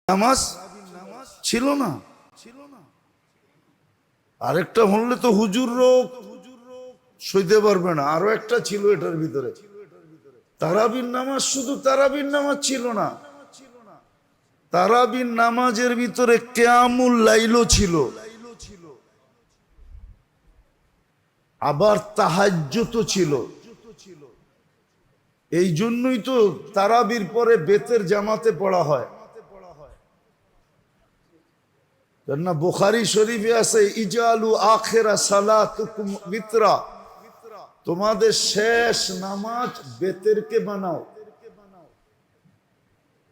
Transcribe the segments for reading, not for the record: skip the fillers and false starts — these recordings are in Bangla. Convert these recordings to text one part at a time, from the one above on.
নামাজ ছিল না। আরেকটা হলে তো হুজুর রোগ সইতে পারবে না, আরো একটা ছিল এটার ভিতরে। তারাবির নামাজ শুধু তারাবির নামাজ ছিল না, তারাবির নামাজের ভিতরে কিয়ামুল লাইলও ছিল, আবার তাহাজ্জুদও ছিল। এই জন্যই তো তারাবির পরে বেতের জামাতে পড়া হয় না। বুখারী শরীফে আছে ইজালু আখিরা সালাতুকুম বিতরা, তোমাদের শেষ নামাজ বেতেরকে বানাও।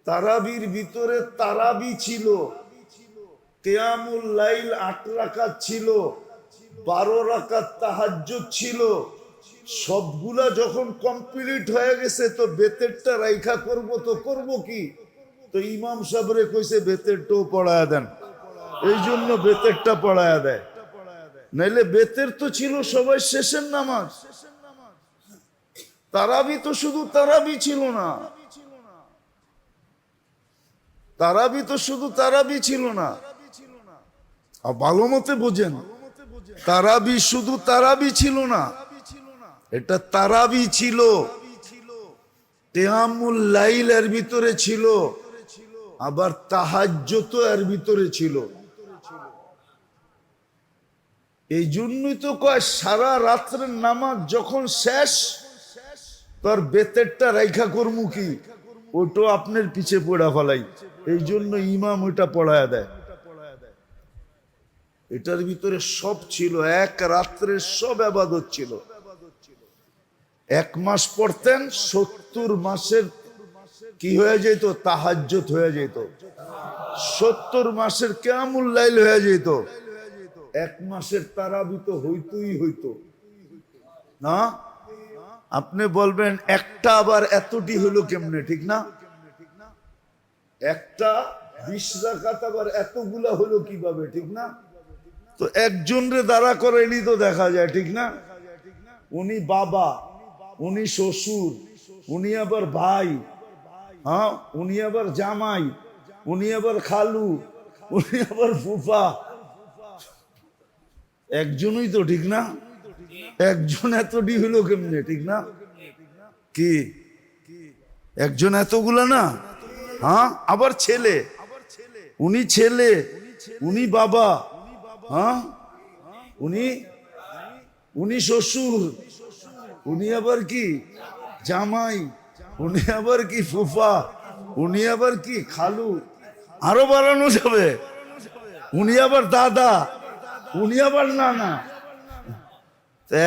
তারাবির ভিতরে তারাবি ছিল, কিয়ামুল লাইল 8 রাকাত ছিল, 12 রাকাত তাহাজ্জুদ ছিল। সবগুলা যখন কমপ্লিট হয়ে গেছে তো বেতেরটা রাইখা করব, তো করব কি? তো ইমাম সাহেবরে কইছে বেতেরটাও পড়ায়া দেন, এই জন্য বেতেরটা পড়ায়া দেয়। নাইলে বেতের তো ছিল সবাই শেষের নামাজ। তারাবি তো শুধু তারাবি ছিল না, তারাবি তো শুধু তারাবি ছিল না। ভালো মতে বোঝেন, তারাবি শুধু তারাবি ছিল না, এটা তারাবি ছিল, কিয়ামুল লাইল এর ভিতরে ছিল, আবার তাহাজ্জুদ এর ভিতরে ছিল। এই জন্যই তো কয় সারা রাত্রের নামাজ যখন শেষ, তোর বেতেরটা রাইখা করমু কি? ওইটা আপনার পিছে পড়া ফেলাই, এই জন্য ইমাম ওইটা পড়ায়া দেয়। এটার ভিতরে সব ছিল, এক রাত্রের সব ইবাদত ছিল। 1 মাস পড়তেন, 70 মাসের কি হয়ে যেত? তাহাজ্জুদ হয়ে যেত। 70 মাসের কিয়ামুল লাইল হয়ে যেত। 1 মাসের তারাবি তো হইতই হইতো না। আপনি বলবেন একটা আবার এতটি হলো কেমনে, ঠিক না? একটা 20 রাকাত আবার এতগুলা হলো কিভাবে, ঠিক না? তো একজন রে দাঁড়া করাইলি তো দেখা যায়, ঠিক না? উনি বাবা, উনি শ্বশুর, উনি আবার ভাই, হ্যাঁ, উনি আবার জামাই, উনি আবার খালু, উনি আবার ফুফা। একজনই তো, ঠিক না? একজন এতটি হইলো কেমনে, ঠিক না? কি একজন এতগুলা না? হ্যাঁ, আবার ছেলে, উনি ছেলে, উনি বাবা, হ্যাঁ, উনি শ্বশুর, উনি আবার কি জামাই, উনি আবার কি ফুফা, উনি আবার কি খালু, আরো বাড়ানো যাবে, উনি আবার দাদা, উনি আবার নানা।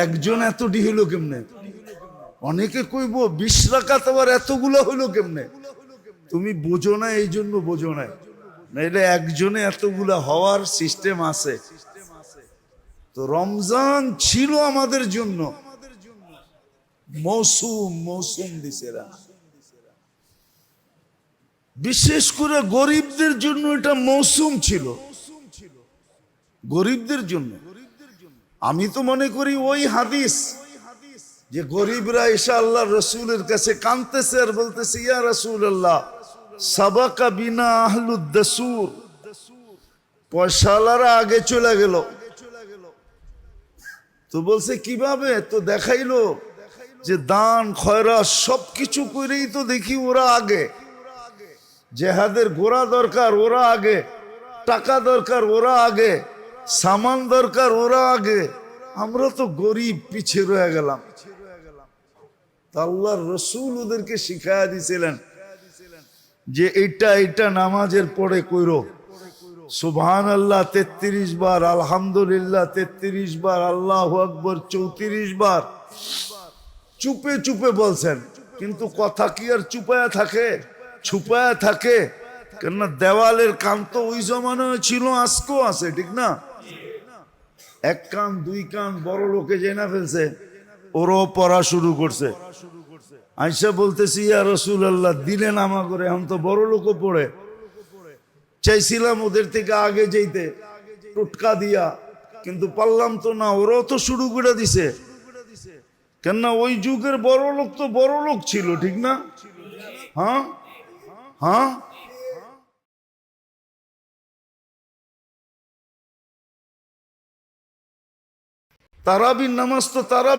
একজন এতটি হইলো কেমনে? অনেকে কইব 20 রাকাত আবার এতগুলো হইলো কেমনে? তুমি বোঝো না, এই জন্য বোঝো না, নাইলে একজনে এতগুলা হওয়ার সিস্টেম আছে। তো রমজান ছিল আমাদের জন্য মৌসুম দিছে এরা, বিশেষ করে গরিবদের জন্য এটা মৌসুম ছিল, গরিবদের জন্য। আমি তো মনে করি ওই হাদিস যে গরিবরা এসে আল্লাহ রসুলের কাছে কাঁদতেছে আর বলতেছে, ইয়া রাসূলুল্লাহ সাবাকা বিনা আহলুদ দাসুর, পয়সাওয়ালারা আগে চলে গেল। তো বলছে কিভাবে? তো দেখাইলো যে দান খয়রাত সবকিছু করেই তো দেখি ওরা আগে, জেহাদের ঘোড়া দরকার ওরা আগে, টাকা দরকার ওরা আগে, সামান দরকার ওরা আগে, আমরা তো গরিব পিছিয়ে রয়ে গেলাম। আল্লাহর রসুল ওদেরকে শিখায়া দিছিলেন যে এইটা নামাজের পরে কইরো, সুবহানাল্লাহ 33 বার, আলহামদুলিল্লাহ 33 বার, আল্লাহু আকবার 34 বার। চুপে চুপে বলছেন, কিন্তু কথা কি আর চুপায়া থাকে? ছুপায়া থাকে? কেননা দেওয়ালের কান তো ওই জমানায় ছিল, আজকেও আছে, ঠিক না? 1 কান 2 কান বড় লোকে জেনা ফেলছে, ওরাও পড়া শুরু করছে। আইসা বলতেছি, ইয়া রাসূলুল্লাহ দিলেন আমা করে, এখন তো বড় লোকও পড়ে, চাইছিলাম ওদের থেকে আগে যেতে টুটকা দিয়া, কিন্তু পারলাম তো না, ওরাও তো শুরু করে দিছে। কেননা ওই যুগের বড় লোক তো বড় লোক ছিল, ঠিক না? হ্যাঁ হ্যাঁ তারাবির নামাজ তো তারা